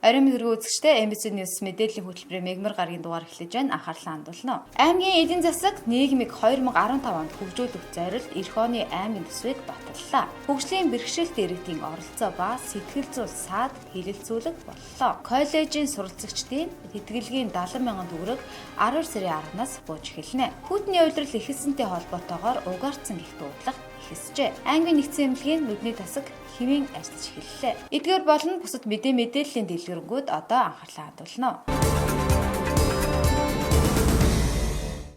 Оройн мэдрэгийн үзэгчтэй MBC News мэдээллийн хөтөлбөрийн мегмар гарагийн дугаар эхлэж байна. Анхаарлаа хандуулна. Аймгийн эдийн засаг нийгмийг 2015 онд хөгжүүлэх зорилт эх оны аймгийн төсвийг баталлаа. Хөгжлийн бэрхшээлт иргэдийн оролцоо ба сэтгэл зүйн саад хэлэлцүүлэг боллоо. Коллежийн суралцагчдын тэтгэлгийн 70 мянган төгрөг 12 сарын 10-наас бууж эхэлнэ. Хүүтний улирал эхэлсэнтэй холбоотойгоор угаарцсан гихт уудлах эхэлжээ. Аймгийн нэгдсэн эмнэлгийн нүдний тасаг хэмээн ажиллаж эхэллээ. Эдгээр болон бусад мэдээллийн дэлгэрэнгүүд одоо анхаарлаа хандуулна.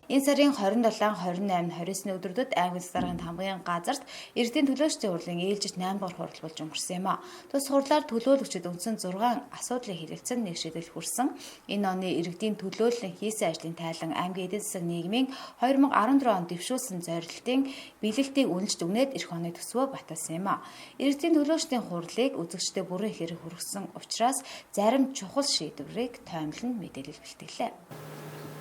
Энэ сарын 27, 28, 29 өдрүүдэд аймгийн засгийн хамгийн газарт эрдэнэ төлөөлөгчдийн хурлын ээлжид 8 дугаар хурал болж өнгөрсөн юм а. Тус хурлаар төлөөлөгчид үндсэн 6 асуудлыг хэрэгцэн нэг шийдэл хүрсэн. Энэ оны иргэдийн төлөөллийн хийсэн ажлын тайлан аймгийн эдийн засаг нийгмийн 2014 онд дэвшүүлсэн зорилтын биелэлтийг үнэлж дүгнээд эх оны төсвөө баталсан юм а. Иргэдийн төлөөлөгчдийн хурлыг үзэгчдэд бүрэн хэрэг хүргэсэн учраас зарим чухал шийдвэрийг тоомлон мэдээлэл бэлтгэлээ.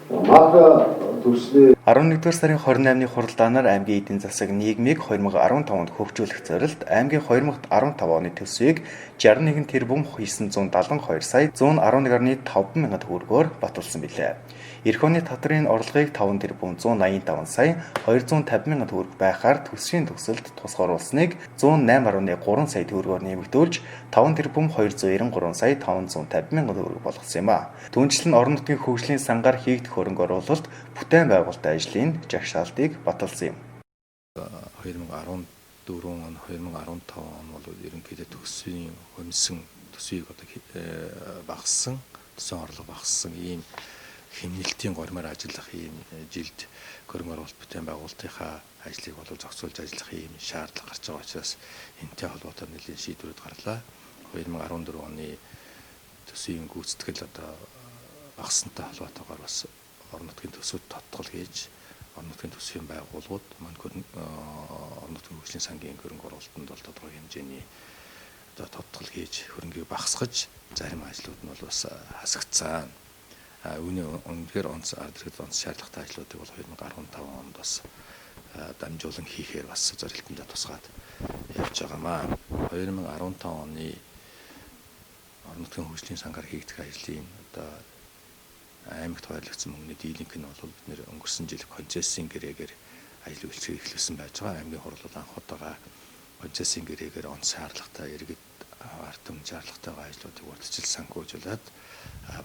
11-р сарын 28-ны хуралдаанаар аймгийн эдийн засаг нийгмийг 2015 онд хөгжүүлэх зорилт аймгийн 2015 оны төсвийг 61 тэрбум 972 сая 111.5 мянган төгрөгөөр баталсан билээ. Эх оны татрын орлогыг 5 тэрбум 185 сая 250 мянган төгрөг байхаар төсвийн төгсөлд тусгааруулсныг 108.3 сая төгрөгөөр нэмэгдүүлж 5 тэрбум 293 сая 550 мянган төгрөг болгосон юм а. Түүнчлэн орон нутгийн хөгжлийн сангаар хийгдэх хөрөнгө оруулалт бүтээн байгуулалтын ажлын жагсаалтыг баталсан юм. 2014 он 2015 он бол ерөнхийдөө төсвийн хөнсөн төсвийг багассан, төсвийн орлого багассан ийм хэмнэлтийн гормоор ажиллах ийм жилд хөрөнгө оруулалт бүтээн байгуулалтынхаа ажлыг бол зохицуулж ажиллах ийм шаардлага гарч байгаа учраас энэтэй холбоотой нэлийн шийдвэрүүд гарлаа. 2014 оны төсвийн гүйцэтгэл багассантай холбоотойгоор бас орон нутгийн төсөвд тодтгол хийж орон нутгийн төсвийн байгууллагууд орон нутгийн хөгжлийн сангийн хөрөнгө оруулалтанд бол тодорхой хэмжээний тодтгол хийж хөрөнгийг багасгаж зарим ажлууд нь бол бас хасагдсан. Үүний үнэхээр ард иргэд онц шаардлагатай ажлуудыг бол 2015 онд бас дамжуулан хийхээр бас зорилтондоо тусгаад явж байгаамаа. 2015 оны орон нутгийн хөгжлийн сангаар хийгдэх ажлын аймагт хуваарлагдсан мөнгөний дийлэнх нь бол бид нэр өнгөрсөн жил концессийн гэрээгээр ажил үйлчлэгийг эхлүүлсэн байж байгаа. Аймгийн хурал анх удаага концессийн гэрээгээр онц шаардлагатай иргэд ард түмэн шаардлагатай ажлуудыг урьдчилан санхүүжүүлээд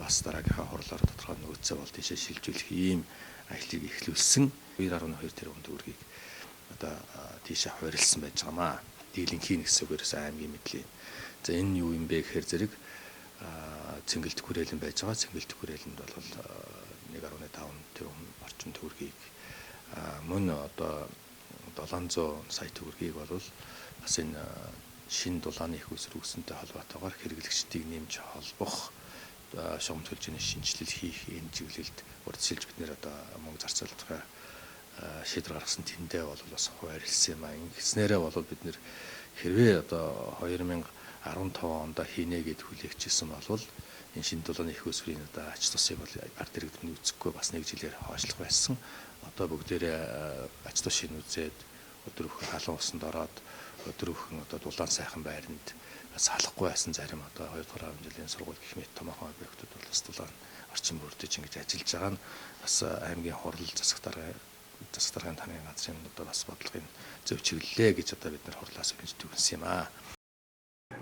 бас дараагийнхаа хурлаар тодорхой нөөцөө бол тийшээ шилжүүлэх ийм ажлыг эхлүүлсэн 2.2 тэрбум төгрөгийг тийшээ хуваарлсан байж байгаамаа. Дийлэнхийн гэсэн үгээрээс аймгийн мэдлийн. За энэ юу юм бэ гэхээр зэрэг цэнгэлдэх хүрээлэн байж байгаа. Цэнгэлдэх хүрээлэнд бол 1.5 тэрбум орчим төгрөгийг мөн 700 сая төгрөгийг бол бас энэ шинэ дулааны их үсрүүсэнтэй холбоотойгоор хэрэглэгчдийг нэмж холбох шугам төлжөөний шинжилэл хийх энэ чиглэлд урьдчилж бид нэр мөнгө зарцуулахаа шийдвэр гаргасан тэндээ бол бас хуваарлсан юм аа. Ингэснээрээ бол бид нэр хэрвээ 2015 онд хийнэ гэд хүлээгчсэн бол энэ шинэ дулааны их үсрийн ач тусыг бол ард иргэд нь үзэхгүй бас нэг жилээр хоошлох байсан. Одоо бүгдээрээ ач тус шин үзээд өдөр бүхэн халуун усанд ороод өдөр бүхэн дулаан сайхан байранд салахгүй байсан зарим 2 дугаар жилийн сургууль гэх мэт томоохон объектууд бол бас дулаан орчин бүрдэж ингэж ажиллаж байгаа нь бас аймгийн хурал засаг даргын тамирын газрын бас бодлогын зөв чиглэлээ гэж бид нар хурлаас өгч дүгнсэн юм аа.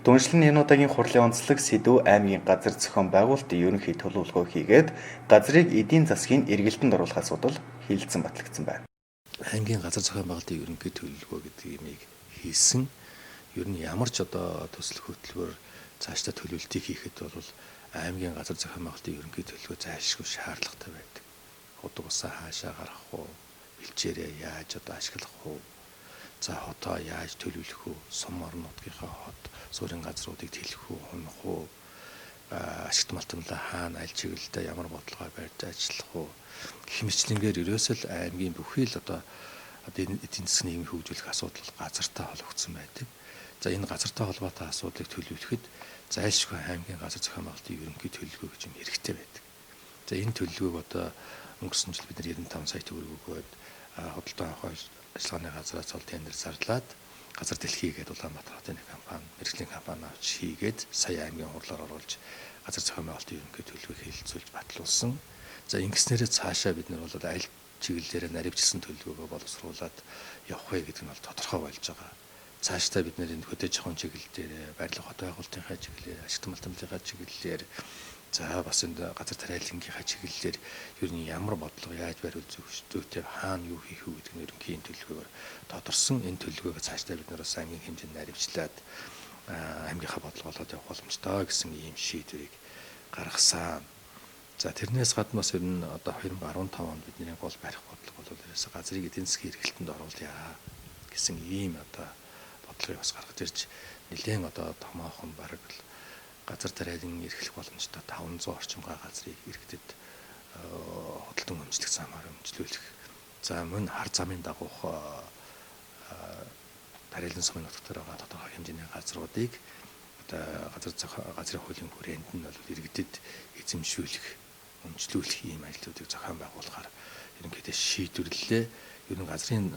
Дүншлэн энэ удаагийн хурлын онцлог сэдв аймгийн газар зохион байгуулалтын ерөнхий төлөвлөгөө хийгээд газрыг эдийн засгийн эргэлтэнд оруулах асуудал хилцэн батлагдсан байна. Аймгийн газар зохион байгуулалтын ерөнхий төлөвлөгөө гэдэг юмыг хийсэн. Ер нь ямар ч төсөл хөтөлбөр цаашдаа төлөвлөлтийг хийхэд бол аймгийн газар зохион байгуулалтын ерөнхий төлөвлөгөө зайлшгүй шаардлагатай байдаг. Худаг усаа хаашаа гаргах уу? Бэлчээрээ яаж ашиглах уу? За хотоо яаж төлөвлөх үү? Сум орон нутгийнхаа хот, суурин газруудыг тэлэх үү, хунах уу? Ашигт малтамлаа хаана аль чиглэлдээ ямар бодлогоо барьж ажиллах уу? Гэх мэтлэнгээр ерөөсөө л аймгийн бүхий л эдийн засгийн нийгмийг хөгжүүлэх асуудал газартай холбогдсон байдаг. За энэ газартай холбоотой асуудлыг төлөвлөхөд зайлшгүй аймгийн газар зохион байгуулалтын ерөнхий төлөвлөгөө гэж юм хэрэгтэй байдаг. За энэ төлөвлөгөөг өнгөрсөн жил бид нар 95 сая төгрөг өгөөд худалдан авах ажиллагааны газраас бол тендер зарлаад газар дэлхий гэдэг Улаанбаатар хотын нэг компани, мэргэжлийн компани авч хийгээд сая аймгийн хурлаар оруулж газар зохион байгуулалтын ерөнхий төлөвийг хэлэлцүүлж батлуулсан. За ингэснээрээ цаашаа бид нар бол аль чиглэлээр наривчилсан төлөвлөгөөгөө боловсруулад явах вэ гэдэг нь бол тодорхой болж байгаа. Цаашдаа бид нэр энэ хөдөө зохион чиглэл дээр, барилга хот байгуулалтынхаа чиглэлээр, ашигт малтамлынхаа чиглэлээр, за бас энэ газар тариалангийнхаа чиглэлээр ер нь ямар бодлого яаж бариул зүйтэй хаана юу хийх вэ гэдэг нь ерөнхий төлөвлөгөөр тодорсон. Энэ төлөвлөгөөгөө цаашдаа бид нар бас аймгийн хэмжээнд наривчлаад аймгийнхаа бодлого болоод явах боломжтой гэсэн ийм шийдвэрийг гаргасан. За тэрнээс гадна бас ер нь одоо 2015 онд бидний гол барих бодлого бол ерөөсө газрыг эдийн засгийн эрхлэлтэнд оруулъя гэсэн ийм одоо бодлогыг бас гаргаж ирж нэлээд одоо томоохон бараг газар тариалан эрхлэх боломжтой 500 орчим га газрыг иргэдэд хөдөлгөөн өмчлөх замаар өмчлүүлэх. За мөн хар замын дагуух тариалан сумын нутгаар байгаа тодорхой хэмжээний газруудыг одоо газрын хуулийн хүрээнд нь бол иргэдэд эзэмшүүлэх, өмчлүүлэх ийм ажлуудыг зохион байгуулахаар ерөнхийдөө шийдвэрлэлээ. Ер нь газрын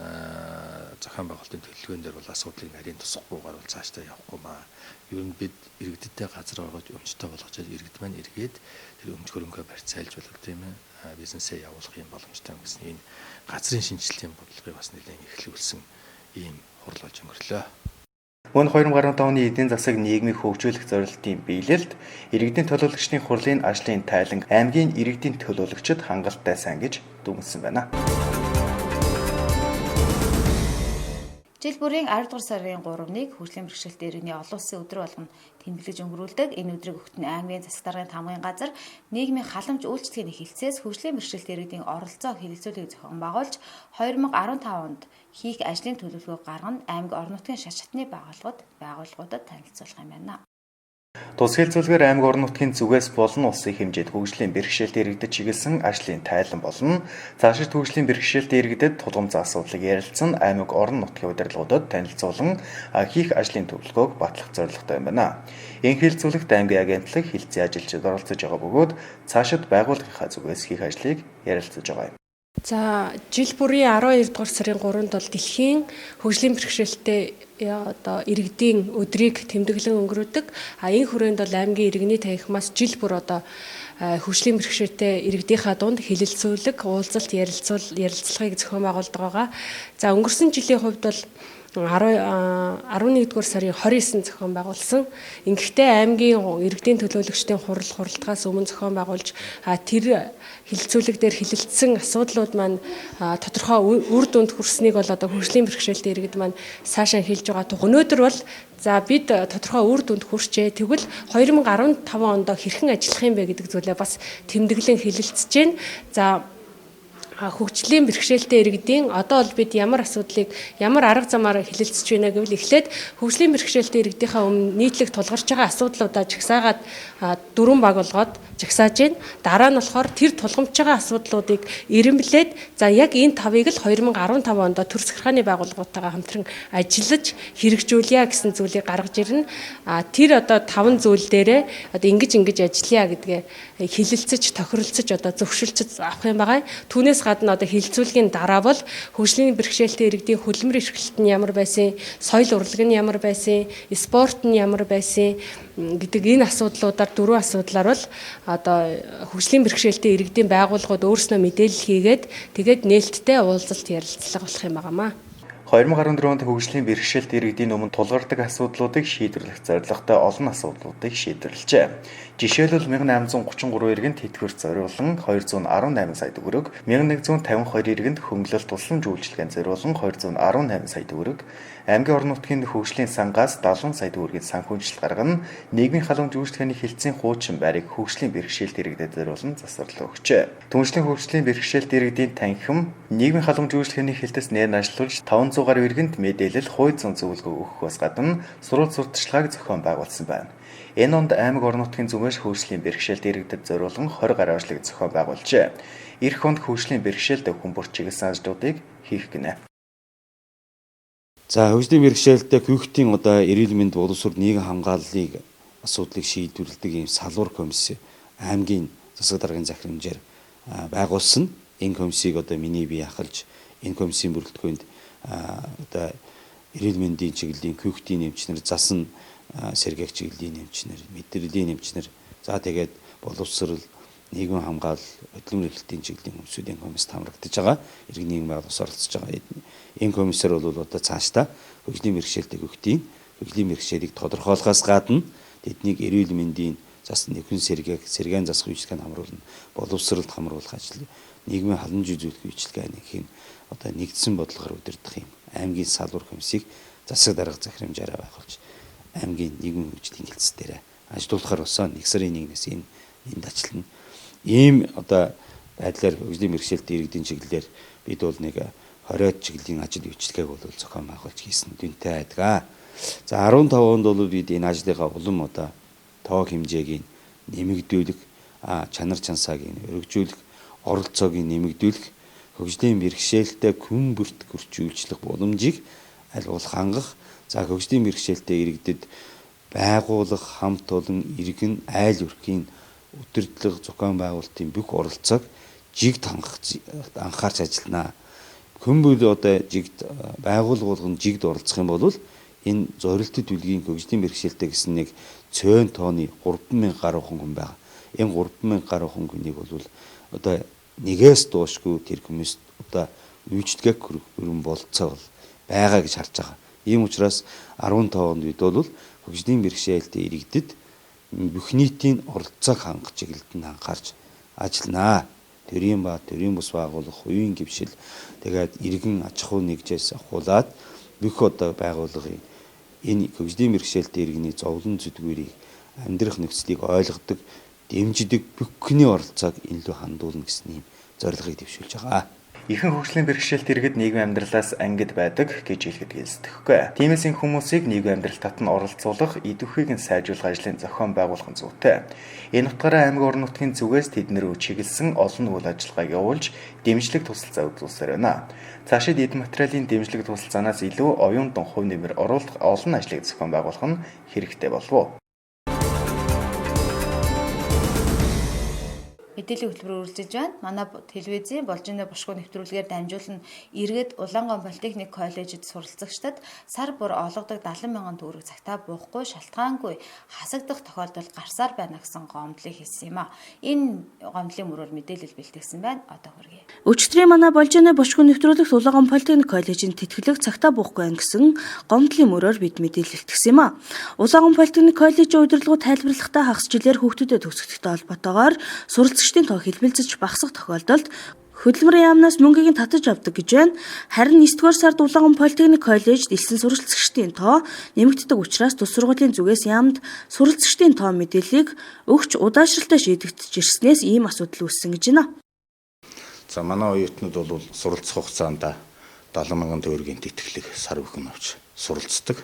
зохион байгуулалтын төлөвлөгөөн дээр бол асуудлыг нарийн тусахгүйгээр бол цаашдаа явахгүй маа. Ер нь бид иргэдтэй газар оргож өмчтэй болгож иргэд маань эргээд тэр өмч хөрөнгөө барьцаалж болов тийм ээ бизнесээ явуулах юм боломжтой гэсэн энэ газрын шинжилгээний бодлогыг бас нэлээд эхлүүлсэн ийм хурл болж өнгөрлөө. Мөн 2015 оны эдийн засаг нийгмийг хөгжүүлэх зорилтын биелэлд иргэдийн төлөөлөгчдийн хурлын ажлын тайланг аймгийн иргэдийн төлөөлөгчид хангалттай сайн гэж дүгнсэн байна. Жил бүрийн 10 дугаар сарын 3-ыг хөгжлийн бэрхшээлтэй иргэний олон улсын өдөр болгон тэмдэглэж өнгөрүүлдэг. Энэ өдрийг өгтөн аймгийн засаг даргын тамгын газар нийгмийн халамж үйлчлэгээний хилцээс хөгжлийн бэрхшээлтэй иргэдийн оролцоо хэлэлцүүлгийг зохион байгуулж 2015 онд хийх ажлын төлөвлөгөөг гарган аймаг орон нутгийн шат шатны байгууллагуудад танилцуулах юм байна. Тус хэлцүүлгээр аймаг орон нутгийн зүгээс болон улсын хэмжээнд хөгжлийн бэрхшээлтэй иргэдэд чиглэсэн ажлын тайлан болон цаашид хөгжлийн бэрхшээлтэй иргэдэд тулгымцсан асуудлыг ярилцсан аймаг орон нутгийн удирдлагуудад танилцуулан хийх ажлын төлөвлөгөөг батлах зорилготой юм байна. Энэ хэлцүүлэгт аймгийн агентлаг хилцээ ажилчид оролцож байгаа бөгөөд цаашид байгууллагынхаа зүгээс хийх ажлыг ярилцаж байгаа юм. За жил бүрийн 12 дугаар сарын 3-нд бол дэлхийн хөгжлийн бэрхшээлтэй одоо иргэдийн өдрийг тэмдэглэн өнгөрөөдөг. Энэ хүрээнд бол аймгийн иргэний танхимаас жил бүр одоо хөгжлийн бэрхшээлтэй иргэдийнхаа дунд хэлэлцүүлэг, уулзалт, ярилцлагыг зохион байгуулдаг байгаа. За өнгөрсөн жилийн хувьд бол 11 дугаар сарын 29-нд зохион байгуулсан. Ингэхдээ аймгийн иргэдийн төлөөлөгчдийн хуралдахаас өмнө зохион байгуулж тэр хэлэлцүүлэг дээр хэлэлцсэн асуудлууд маань тодорхой үр дүнд хүрснийг бол одоо хөгжлийн бэрхшээлтэй иргэд маань цаашаа хэлж байгаа туг. Өнөөдөр бол за бид тодорхой үр дүнд хүрчээ. Тэгвэл 2015 онд хэрхэн ажиллах юм бэ гэдэг зүйлээ бас тэмдэглэн хэлэлцэж байна. За хөгжлийн бэрхшээлтэй иргэдийн одоо бол бид ямар асуудлыг ямар арга замаар хэлэлцэж байна гэвэл эхлээд хөгжлийн бэрхшээлтэй иргэдийнхээ өмнө нийтлэг тулгарч байгаа асуудлуудаа жагсаагаад 4 баг болгоод жагсааж байна. Дараа нь болохоор тэр тулгамж байгаа асуудлуудыг эренблээд за яг энэ тавыг л 2015 онд төр захиргааны байгууллагуудтайгаа хамтран ажиллаж хэрэгжүүлье гэсэн зүйлийг гаргаж ирнэ. Тэр одоо 5 зүйл дээрээ одоо ингэж ажиллая гэдгээ хэлэлцэж, тохиролцож одоо зөвшөлдөж авах юм байгаа. Түүнээс гадна одоо хилцүүлгийн дараа бол хөгжлийн бэрхшээлтэй иргэдийн хөдөлмөр эрхлэлт нь ямар байсан, соёл урлаг нь ямар байсан, спорт нь ямар байсан гэдэг энэ асуудлуудаар 4 асуудлаар бол одоо хөгжлийн бэрхшээлтэй иргэдийн байгууллагууд өөрснөө мэдээлэл хийгээд тэгээд нээлттэй уулзалт ярилцлага болох юм байнамаа. 2014 онд хөгжлийн бэрхшээлтэй иргэдийн өмнө тулгардаг асуудлуудыг шийдвэрлэх зорилготой олон асуудлуудыг шийдвэрлэжээ. Жишээлбэл 1833 иргэнд тэтгэврт зориулан 218 сая төгрөг, 1152 иргэнд хөнгөлөлт тусламж үйлчилгээнд зориулан 218 сая төгрөг, аймгийн орон нутгийн хөгжлийн сангаас 70 сая төгрөгийн санхүүжилт гаргана, нийгмийн халамж үйлчилгээний хилцээний хуучин байрыг хөгжлийн бэрхшээлтэй иргэдэд зориулан засварлаа өгчээ. Түншлэн хөгжлийн бэрхшээлтэй иргэдийн танхим, нийгмийн халамж үйлчилгээний хилцээс нээр ажиллуулж 500 гаруй иргэнд мэдээлэл, хууль зүйн зөвлөгөө өгөхөөс гадна сурвалж сурталчилгааг зохион байгуулсан байна. Энэ онд аймаг орон нутгийн зүгээс хөгжлийн бэрхшээлтэй иргэдэд зориулан 20 гаруй ажлыг зохион байгуулжээ. Эх онд хөгжлийн бэрхшээлтэй хүмүүст чиглэсэн ажлуудыг хийх гинэ. За хөгжлийн бэрхшээлтэй хүүхдийн одоо эрүүл мэнд боловсрол нийгэм хамгааллыг асуудлыг шийдвэрлэдэг ийм салбар комисс аймгийн засаг даргын захирамжаар байгуулсан. Энэ комиссийг одоо миний бие ахалж энэ комиссийн бүрэлдэхүүнд одоо эрүүл мэндийн чиглэлийн хүүхдийн эмчнэр, засан сэргээх чиглэлийн эмчнэр, мэдрэлийн эмчнэр, за тэгээд боловсрол, нийгэм хамгаалал, хөдөлмөр эрхлэлтийн чиглэлийн хүмүүсийн комисс хамрагдаж байгаа. Иргэн нийгмийн байгууллагаас оролцож байгаа. Энэ комиссар бол одоо цаашдаа хөгжлийн бэрхшээлтэй хүүхдийн хөгжлийн бэрхшээлийг тодорхойлохоос гадна тэднийг эрүүл мэндийн зас нөхөн сэргээн засах үйлчлэгэнд хамруулна, боловсролд хамруулах ажил, нийгмийн халамж үзүүлэх үйлчлэгээ гэх юм одоо нэгдсэн бодлогоор удирдах юм аймгийн салбар комиссийг засаг дарга захирамжаараа байгуулж аймгийн нийгмийн хөгжлийн хэлтс дээр ажиллуулахаар болсон 1 сарын 1-ээс энд ажиллана. Ийм одоо байдлаар хөгжлийн бэрхшээлтэй иргэдийн чиглэлээр бид бол нэг 20-од чиглэлийн ажил үйлчлэгээг бол зохион байгуулж хийсэн дүнтэй байдаг. За 15 онд бол бид энэ ажлынхаа улам одоо тоо хэмжээг нэмэгдүүлэх, чанар чансааг өргөжүүлэх, оролцоог нэмэгдүүлэх, хөгжлийн бэрхшээлтэй күн бүрт гөрчүүлжлэх боломжийг аль болох хангах, за хөгжлийн бэрхшээлтэй иргэдэд байгуулах, хамт олон иргэн айл өрхийн удирдлага зохион байгуулалтын бүх оролцоог жигд анхаарч ажиллана. Хүмүүд одоо жигд байгууллагын жигд оролцох юм бол энэ зорилттой бүлгийн хөгжлийн бэрхшээлтэй гэсэн нэг цөөн тооны 30000 гаруй хүн байгаа. Энэ 30000 гаруй хүнийг бол одоо нэгээс дуушгүй тэр хүмүүст одоо үйлчлэгээ хөрөн болцоо байгаа гэж харж байгаа. Ийм учраас 15 онд бид бол хөгжлийн бэрхшээлтэй иргэдэд бүх нийтийн оролцоог хангах чиглэлд нь анхаарч ажилланаа. Төрийн ба төрийн бус байгууллага, хувийн гишүүл, тэгээд иргэн аж ахуй нэгжээс ахуулаад бүх одоо байгууллагын энэ хөгжлийн бэрхшээлтэй иргэний зовлон зүдгүүрийг амьдрах нөхцөлийг ойлгодог, дэмждэг бүхний оролцоог илүү хандуулна гэсэн юм зорилгыг дэвшүүлж байгаа. Ихэнх хөгжлийн бэрхшээлт иргэд нийгмийн амьдралаас ангид байдаг гэж хэлэхэд хэлцдэхгүй. Тиймээс энэ хүмүүсийг нийгмийн амьдрал татан оролцуулах, идэвхийг нь сайжруулах ажлын зохион байгуулах нь зүйтэй. Энэ утгаараа аймаг орон нутгийн зүгээс тэднэр чиглэсэн олон үйл ажиллагааг явуулж дэмжлэг тусалцаа үзүүлсээр байна. Цаашид эд материалын дэмжлэг тусалцаанаас илүү оюун дун хувь нэмэр оруулах олон ажлыг зохион байгуулах нь хэрэгтэй болов. Мэдээллийн хөтөлбөр үргэлжлэж байна. Манай телевизийн Болжино бушгүй нэвтрүүлгээр дамжуулан иргэд Улаангон политехник коллежид суралцагчдад сар бүр олгодог 70,000 төгрөг цагтаа буухгүй шалтгаангүй хасагдах тохиолдол гарсаар байна гэсэн гомдлыг хэлсэн юм а. Энэ гомдлын мөрөөр мэдээлэл бэлтгэсэн байна. Одоо хүргэе. Өчигдрийн манай Болжино бушгүй нэвтрүүлэгт Улаангон политехник коллежийн тэтгэлэг цагтаа буухгүй байна гэсэн гомдлын мөрөөр бид мэдээлэл бэлтгэсэн юм а. Улаангон политехник коллежийн удирдлагыг тайлбарлахдаа хагас жилээр хүүхдүүдэд төгсгөхтэй холбоотойгоор суралцагчдын тоо хэлбэлзэж багасах тохиолдолд хөдөлмөрийн яамнаас мөнгийг татаж авдаг гэж байна. Харин 9-р сард Улаангон политехник коллежид элсэн суралцагчдын тоо нэмэгддэг учраас тус сургуулийн зүгээс яамд суралцагчдын тоо мэдээллийг өгч удаашралтай шийдэгдэж ирснээс ийм асуудал үүссэн гэж байна. За манай оюутнууд бол суралцах хугацаанд 70,000 төгрөгийн тэтгэлэг сар бүхэн авч суралцдаг.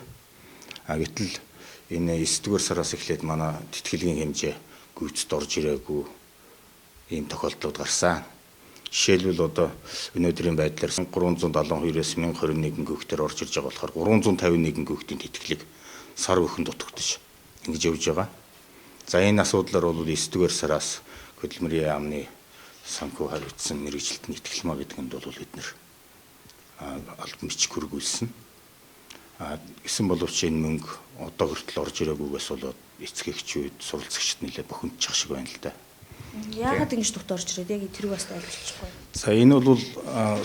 Гэтэл энэ 9-р сараас эхлээд манай тэтгэлгийн хэмжээ гүйцэд орж ирээгүй ийм тохиолдлууд гарсан. Жишээлбэл одоо өнөөдрийн байдлаар 372-ээс 1021 гүгтээр орж ирж байгаа болохоор 351 гүгтийн тэтгэлэг сар бүхэн дутагдаж ингэж явж байгаа. За энэ асуудлаар бол 9-р сараас хөдөлмөрийн яамны санхүү хариуцсан мэргэжилтний ихтгэлмаа гэдгэнд бол бид нэр албан бичиг хөргүүлсэн. Гэсэн боловч энэ мөнгө одоо хүртэл орж ирээгүйгээс болоод эцгэгчүүд суралцагчид нэлээд бохимдчих шиг байна л да. Яагаад ингэж дут орж ирээд яг тэрийг бас ойлгочихгүй. За энэ бол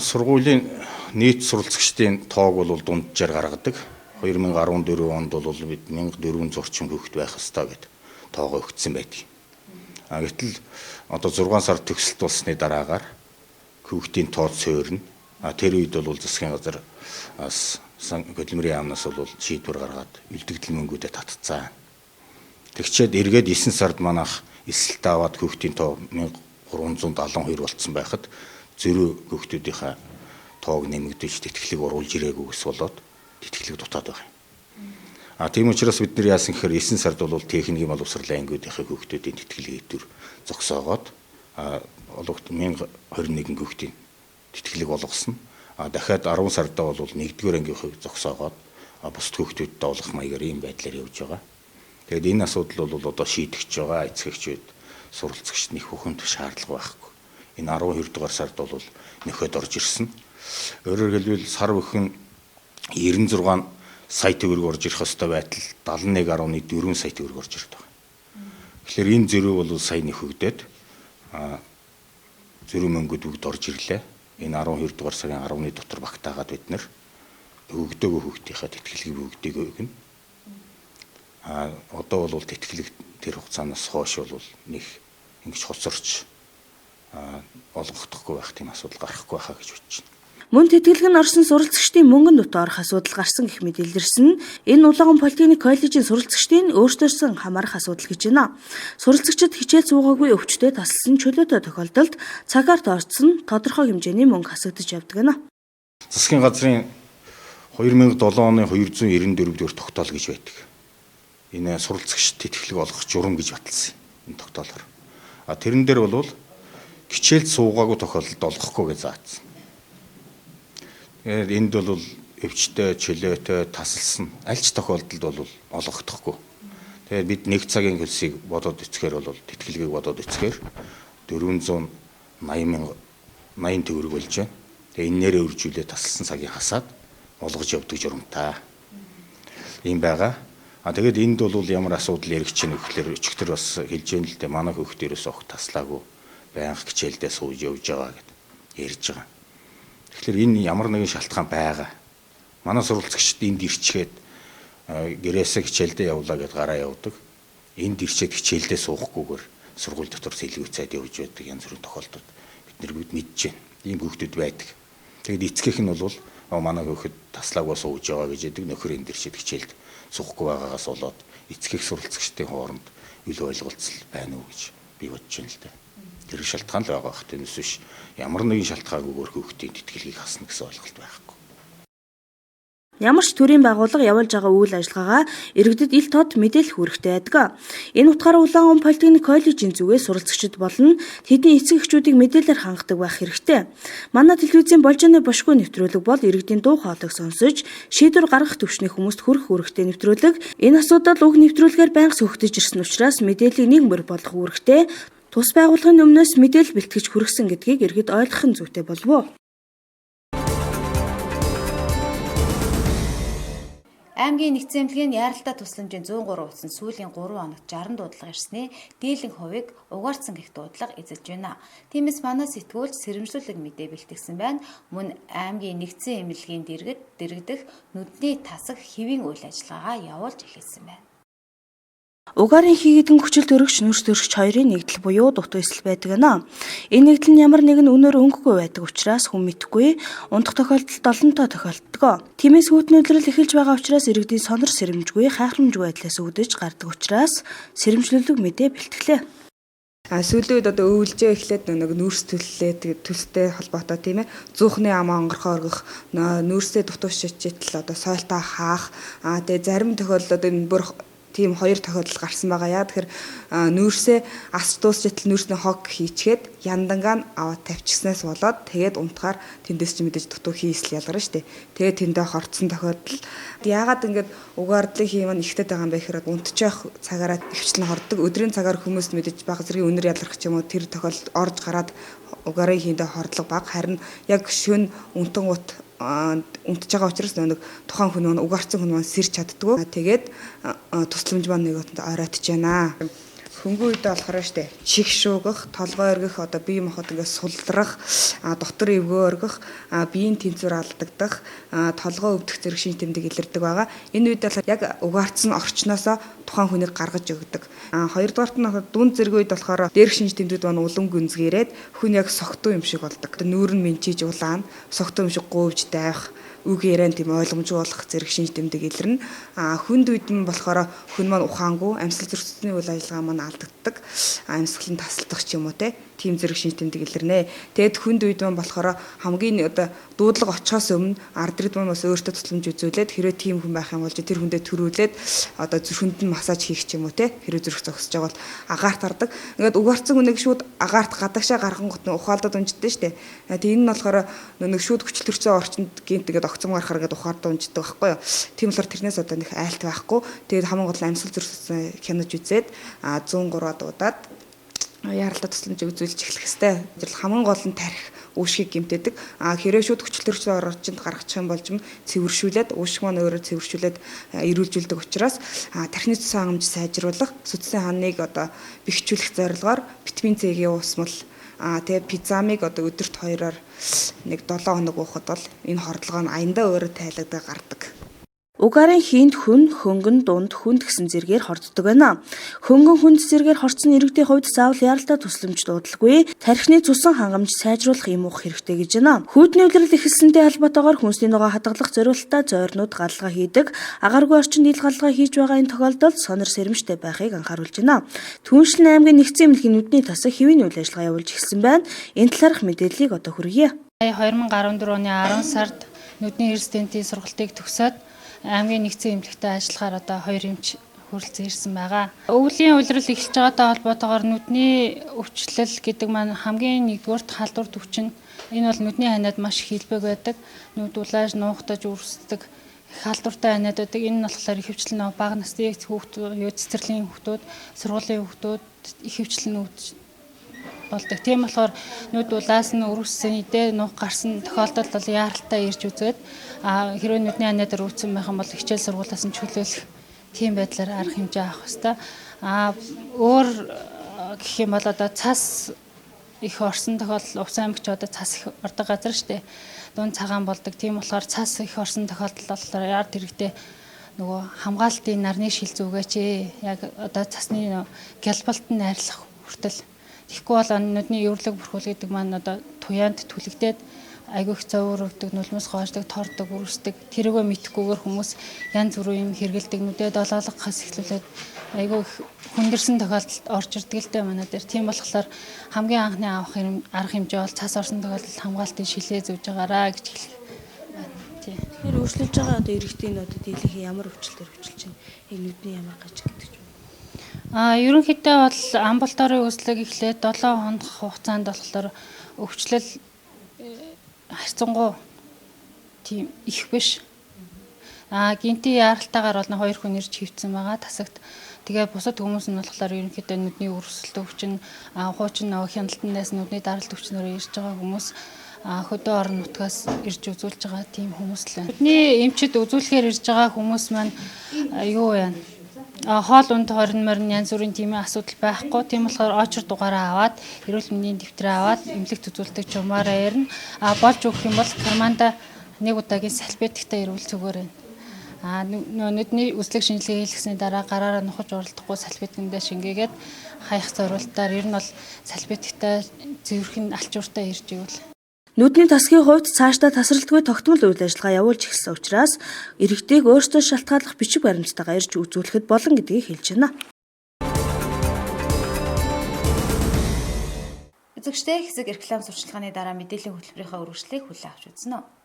сургуулийн нийт суралцагчдын тоог бол дунджаар гаргадаг. 2014 онд бол бид 1400 орчим хүүхэд байх ёстой гэд тоогоо өгсөн байдаг. Гэтэл одоо 6 сар төгсөлт болсны дараагаар хүүхдийн тоо цөөрнө. Тэр үед бол засгийн газар хөдөлмөрийн яамнаас бол шийдвэр гаргаад үлдэгдэл мөнгүүдэд татцсан. Тэгчээд эргээд 9 сард манайх эсэлт аваад хүүхдийн тоо 1372 болцсон байхад зөрүү хүүхдүүдийнхээ тоог нэмэгдэж тэтгэлэг оруулж ирээгүй ус болоод тэтгэлэг дутаад байгаа юм. Тийм учраас бид нар яасан гэхээр 9 сард бол техникийн боловсролын ангиудынхаа хүүхдүүдийн тэтгэлэг идэвхэр зогсоогоод 1021 хүүхдийн тэтгэлэг олгосон. Дахиад 10 сардаа бол 1-р ангийнхыг зогсоогоод бусд хүүхдүүдэд олох маягаар ийм байдлаар явж байгаа. Тэгэд энэ асуудал бол одоо шийдэгч байгаа. Эцэгчүүд суралцагчд нэг бүхэнд шаардлага байхгүй. Энэ 12-р сард бол нөхөд орж ирсэн. Өөрөөр хэлбэл сар бүхэн 96 сая төгрөг орж ирэх ёстой байтал 71.4 сая төгрөг орж ирдэг байна. Тэгэхээр энэ зөрүү бол сая нөхөгдөд зөрүү мөнгөд бүгд орж ирлээ. Энэ 12 дугаар сарын 10-ны дотор багтаагаад бид нэр өгдөгөө хүүхдийнхээ тэтгэлгийг бүгдийг өгнө. Одоо бол тэтгэлэг тэр хугацаанаас хойш бол нэг ингэж хоцорч олгохдохгүй байх тийм асуудал гарахгүй байхаа гэж бодож байна. Мөн тэтгэлэг нь орсон суралцагчдын мөнгөнд дутаарах асуудал гарсан гэх мэт илэрсэн. Энэ Улаанган политехник коллежийн суралцагчдын өөрсдөөсөн хамаарах асуудал гэж байна. Суралцагчид хичээл суугаагүй өвчтөд тасалсан чөлөөтэй тохиолдолд цагаар тооцсон тодорхой хэмжээний мөнгө хасагдаж явдаг гэнэ. Засгийн газрын 2007 оны 294 дээр тогтоол гэж байдаг. Энэ суралцагч тэтгэлэг олгох журам гэж баталсан энэ тогтоолоор. Тэрэн дээр бол хичээл суугаагүй тохиолдолд олгохгүй гэж заасан. Тэгээд энд бол өвчтөй, чөлөөтэй, тасалсан аль ч тохиолдолд бол олгохдохгүй. Тэгээд бид нэг цагийн хөлсийг бодоод эцгээр бол тэтгэлгийг бодоод эцгээр 480 төгрөг болж байна. Тэгээд энээрээ үржүүлээ тасалсан цагийг хасаад олгож явдаг журамтай. Ийм байгаа. Тэгээд энд бол ямар асуудал яригч чинь гэхэлэр өчигдөр бас хэлж яана л дээ манай хөвгтөрөөс огт таслаагүй байнга хичээлдээ сууж явж байгаа гэд ярьж байгаа. Тэгэхээр энэ ямар нэгэн шалтгаан байгаа. Манай суралцагчид энд ирчгээд гэрээсээ хичээлдээ явлаа гэд гараа явдаг. Энд ирчээд хичээлдээ суухгүйгээр сургууль дотор сэлгүүцээд явж байдаг янз бүрийн тохиолдолд бид нар мэдж байна. Ийм хүүхдүүд байдаг. Тэгэд эцгийнх нь бол манай хүүхэд таслаагүй сууж байгаа гэж яадаг нөхөр энд ирчээд хичээлд суухгүй байгаагаас болоод эцгийнх суралцагчдын хооронд үл ойлголцол байна уу гэж би бодож байна л дээ. Тэр шалтгаан л байгаа бах. Тэрнээс биш ямар нэгэн шалтгаагүйгээр хүүхдийн тэтгэлгийг хасна гэсэн ойлголт байхгүй. Ямар ч төрийн байгууллага явуулж байгаа үйл ажиллагаагаа иргэдэд ил тод мэдээлэх үүрэгтэй байдаг. Энэ утгаараа Улаанган политехник коллежийн зүгээс суралцагчид болон тэдний эцэг эхчүүдийг мэдээлэлээр хангадаг байх хэрэгтэй. Манай телевизийн болжооны бошгүй нэвтрүүлэг бол иргэдийн дуу хоолойг сонсож шийдвэр гаргах төвчний хүмүүст хүрэх үүрэгтэй нэвтрүүлэг. Энэ асуудал уг нэвтрүүлгээр байнга сөхөж ирсэн учраас мэдээллийг нийгмээр болгох үүрэгтэй. Тус байгууллагын өмнөөс мэдээлэл бэлтгэж хүргэсэн гэдгийг иргэд ойлгох нь зүйтэй болов уу? Аймгийн нэгдсэн эмнэлгийн яаралтай тусламжийн 103 утсан сүүлийн 3 хоногт 60 дуудлага ирснээр дийлэн хувийг угаарсан гэх дуудлага эзэлж байна. Тиймээс манай сэтгүүлч сэрэмжлүүлэг мэдээ бэлтгэсэн байна. Мөн аймгийн нэгдсэн эмнэлгийн дэргэдэх нүдний тасаг хэвийн үйл ажиллагаагаа явуулж эхэлсэн байна. Угаарын хийгдэн хүчил төрөгч нүрс төрөгч хоёрын нэгдэл буюу дутуу эсэл байдаг гэнэ. Энэ нэгдэл нь ямар нэгэн үнээр өнгөгүй байдаг учраас хүн мэдэхгүй унтах тохиолдолд олонтоо тохиолддог. Тиймээс хүүтнүүлрэл эхэлж байгаа учраас иргэдийн сонор сэрэмжгүй хайхрамжгүй байдлаас үүдэж гардаг учраас сэрэмжлүүлэг мэдээ бэлтгэлээ. Сүүлийн үед одоо өвлжөө эхлээд нэг нүрс төллөө төлстэй холбоотой тийм ээ зуухны амаа онгорхоо оргих нүрсээ дутуу шижтэл одоо сойлтоо хаах тэгээ зарим тохиолдолд энэ бүр тийм хоёр тохиолдол гарсан байгаа. Яа тэгэхээр нүүрсээ асар дуусчитал нүүрсний хог хийчгээд яндангаа нь аваад тавьчихснаас болоод тэгээд унтахаар тэндээс ч мэдээж дутуу хийсэл ялгарна шүү дээ. Тэгээд тэндээ хорцсон тохиолдол. Яагаад ингэж угаардлыг хиймэн ихтэй байгаа юм бэ гэхээр унтчих цагаараа хөвчлэн хордог. Өдрийн цагаар хүмүүс мэдээж бага зэргийн үнэр ялгарх ч юм уу тэр тохиолдолд орж гараад угаарын хийндээ хордлого бага. Харин яг шөнө унтангууд унтж байгаа учраас нэг тухайн хүн угаарсан хүн сэрч чаддгүй. Тэгээд тусламж маань нэг оройтж байна. Хөнгөн үедээ болохоор штэ чих шуугах, толгой өргөх, одоо бие махбод ингээд сулрах, дотор эвгөө өргөх, биеийн тэнцвэр алдагдах, толгой өвдөх зэрэг шин тэмдэг илэрдэг байгаа. Энэ үед бол яг угаарсан орчноосоо тухайн хүнийг гаргаж өгдөг. Хоёрдугаарт нь дүн зэрэг үед болохоор дээрх шинж тэмдэгт маань улам гүнзгийрээд хүн яг согтуу юм шиг болдог. Нүүр нь менчиж улаан, согтуу юм шиг гуйж дайх, үг яриан тийм ойлгомжгүй болох зэрэг шинж тэмдэг илэрнэ. Хүнд үед нь болохоор хүн маань ухаангүй, амьсгал зөрчсөний үйл ажиллагаа маань алдагддаг. Амьсгал нь тасалдах ч юм уу тийм зэрэг шинж тэмдэг илэрнэ. Тэгэд хүнд үед маань болохоор хамгийн одоо дуудлага очихоос өмнө ард иргэд маань бас өөртөө тусламж үзүүлээд хэрвээ тийм хүн байх юм бол тэр хүндээ төрүүлээд одоо зүрхэнд нь массаж хийх ч юм уу хэрвээ зүрх зогсож байгаа бол агаарт хардаг. Ингээд угаарцсан хүнийг шууд агаарт гадагшаа гаргангут нь ухаалдаад унждаг шүү дээ. Тэгээ энэ нь болохоор нэг шууд хүчил төрсөн орчинд гинт тэгээд огцом гарахаар ингээд ухаалдаад унждаг байхгүй юу. Тийм болохоор тэрнээс одоо нэг айлт байхгүй. Тэгээд хамгийн гол амьсгал зөрчсөн хянаж үзээд 103 дуудаад яаралтай тусламж үзүүлж эхлэх ёстой. Хамгийн гол нь тарих үүшгийг гэмтээдэг. Хэрвээ шууд хүчлөрчлөө орчинд гаргачих юм болж цэвэршүүлээд үүшг маань өөрөө цэвэршүүлээд эрүүлжүүлдэг учраас тархины цусан хангамж сайжруулах, сүтсийн ханыг бэхжүүлэх зорилгоор витамин C-ийн уусмал тэгээ пизамиг өдөрт 2-оор 7 хоног уухад бол энэ хордлогоо нь аяндаа өөрөө тайлагдаа гардаг. Угаарын хийнд хүн, хөнгөн, дунд, хүнд гэсэн зэргээр хорддог байна. Хөнгөн хүнд зэргээр хорцсон иргэдийн хувьд заавал яаралтай тусламж дуудлаггүй, тархины цусан хангамж сайжруулах юм уух хэрэгтэй гэж байна. Хүйдний улирал эхэлсэнтэй холбоотойгоор хүнсний ногоо хадгалах зорилттой зойрнууд галгаа хийдэг, агааргүй орчинд ил галгаа хийж байгаа энэ тохиолдолд сонор сэрэмжтэй байхыг анхааруулж байна. Түүнчлэн аймгийн нэгдсэн эмнэлгийн нүдний тасаг хэвийн үйл ажиллагаа явуулж эхэлсэн байна. Энэ талаарх мэдээллийг хүргье. 2014 оны 10 сард нүдний резидентийн сургалтыг төгсөөд аймгийн нэгдсэн эмнэлэгтэй ажиллахаар 2 эмч хүрэлцэн ирсэн байгаа. Өвлийн улирал эхэлж байгаатай холбоотойгоор нүдний өвчлөл гэдэг маань хамгийн нэгдүгээрт халдварт өвчин. Энэ бол нүдний ханиад маш их хэлбэг байдаг. Нүд улааж, нуугдаж, үрсдэг халдвартай ханиад байдаг. Энэ нь болохоор ихэвчлэн бага насны хүүхдүүд, цэцэрлэгийн хүүхдүүд, сургуулийн хүүхдүүд ихэвчлэн болдог. Тийм болохоор нүд улаас нь өрөвсөн, идэ нуух гарсан тохиолдолд бол яаралтай ирж үзээд хэрвээ нүдний ханиад өрөвсөн байх юм бол хичээл сургуулиас нь чөлөөлөх тийм байдлаар арга хэмжээ авах хэрэгтэй. Өөр гэх юм бол цас их орсон тохиолдол Увс аймагч цас их ордог газар шүү дээ. Дунд цагаан болдог. Тийм болохоор цас их орсон тохиолдол болохоор яард хэрэгтэй нөгөө хамгаалтын нарны шил зүгээч яг цасны гялбалтанд найрлах хүртэл. Тэгэхгүй бол нүдний өвлөг бүрхүүл гэдэг маань туяанд түлэгдээд айгүй их зовөр өгдөг, нулимс гоождаг, тордог, үрсдэг. Тэрийгөө мэдхгүйгээр хүмүүс янз бүрийн юм хэргэлдэг, нүдэд долоолох хас эхлүүлээд айгүй их хүндэрсэн тохиолдолд орж ирдэг л дээ манай дээр. Тийм болохоор хамгийн анхны авах арга хэмжээ бол цас орсон тохиолдолд хамгаалтын шилээ зүүж байгаараа гэж хэлэх байна. Тэгэхээр өөрчлөж байгаа иргэдийн дийлэнх ямар өвчлөлтөөр өвчлөж байна? Яг нүдний ямар гаж гэдэг юм. Ерөнхийдөө бол амбулаторийн үзлэг эхлээд 7 хоног хугацаанд болохоор өвчлөл харьцангуй тийм их биш. Гинти яаралтайгаар бол 2 хүн ирж хөвцсөн байгаа тасагт. Тэгээ бусад хүмүүс нь болохоор ерөнхийдөө нүдний өрсөлт өвчин, хуучин хяналтандаас нүдний даралт өвчнөөр ирж байгаа хүмүүс хөдөө орон нутгаас ирж үзүүлж байгаа тийм хүмүүс л байна. Нүдний эмчид үзүүлэхээр ирж байгаа хүмүүс маань юу вэ? Хоол унд хорин морин янз бүрийн тийм асуудал байхгүй. Тийм болохоор очор дугаараа аваад эрүүл мэндийн дэвтрээ аваад эмнэлэгт үзүүлдэг журмаараа ярина. Болж өгөх юм бол карманда нэг удаагийн салфетиктай ирүүл зүгээр байна. Нүдний үзлэг шинжилгээ хийлгэсний дараа гараараа нухаж оролдохгүй салфетикэндээ шингээгээд хаях зорилтоор ер нь бол салфетиктай зэвэрхэн алчууртай ирж ивэл. Нүдний тасгийн хувьд цаашдаа тасралтгүй тогтмол үйл ажиллагаа явуулж эхэлсэн учраас иргэдийг өөрсдөө шалтгааллах бичиг баримттайгаар ирж үзүүлэхэд болно гэдгийг хэлж байна. Үзэгчдээ хэсэг реклам сурчлагын дараа мэдээллийн хөтөлбөрийнхаа үргэлжлэлийг хүлээн авч үзнэ.